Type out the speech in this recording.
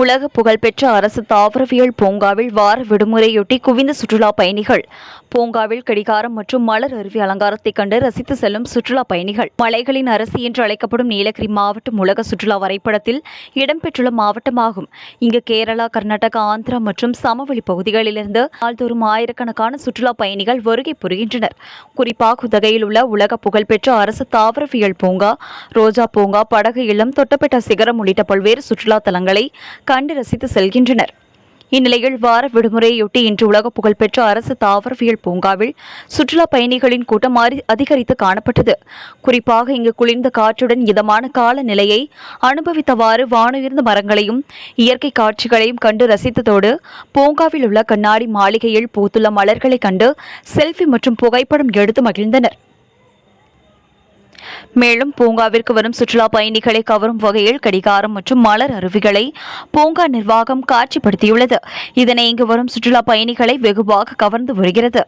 உலக புகழ்பெற்ற அரசு தாவரவியல் பூங்காவில் வார விடுமுறையொட்டி குவிந்த சுற்றுலா பயணிகள். பூங்காவில் கடிகாரம் மற்றும் மலர் அருவி அலங்காரத்தை கண்டு ரசித்து செல்லும் சுற்றுலா பயணிகள். மலைகளின் அரசு என்று அழைக்கப்படும் நீலகிரி மாவட்டம் உலக சுற்றுலா வரைபடத்தில் இடம்பெற்றுள்ள மாவட்டமாகும். இங்கு கேரளா, கர்நாடகா, ஆந்திரா மற்றும் சமவெளி பகுதிகளிலிருந்து நாள்தோறும் ஆயிரக்கணக்கான சுற்றுலா பயணிகள் வருகை புரிகின்றனர். குறிப்பாக உதகையில் உள்ள உலக புகழ்பெற்ற அரசு தாவரவியல் பூங்கா, ரோஜா பூங்கா, படகு இல்லம், தொட்டபெட்டா சிகரம் உள்ளிட்ட பல்வேறு சுற்றுலா தலங்களை கண்டு ரசித்து செல்கின்றனர். இந்நிலையில் வார விடுமுறையொட்டி இன்று உலக புகழ்பெற்ற அரசு தாவரவியல் பூங்காவில் சுற்றுலா பயணிகளின் கூட்டம் அதிகரித்து காணப்பட்டது. குறிப்பாக இங்கு குளிர்ந்த காற்றுடன் இதமான காலநிலையை அனுபவித்தவாறு வானுயர்ந்த மரங்களையும் இயற்கை காட்சிகளையும் கண்டு ரசித்ததோடு பூங்காவில் உள்ள கண்ணாடி மாளிகையில் பூத்துள்ள மலர்களை கண்டு செல்ஃபி மற்றும் புகைப்படம் எடுத்து மகிழ்ந்தனர். மேலும் பூங்காவிற்கு வரும் சுற்றுலா பயணிகளை கவரும் வகையில் கடிகாரம் மற்றும் மலர் அருவிகளை பூங்கா நிர்வாகம் காட்சிப்படுத்தியுள்ளது. இதனை இங்கு வரும் சுற்றுலா பயணிகளை வெகுவாக கவர்ந்து வருகிறது.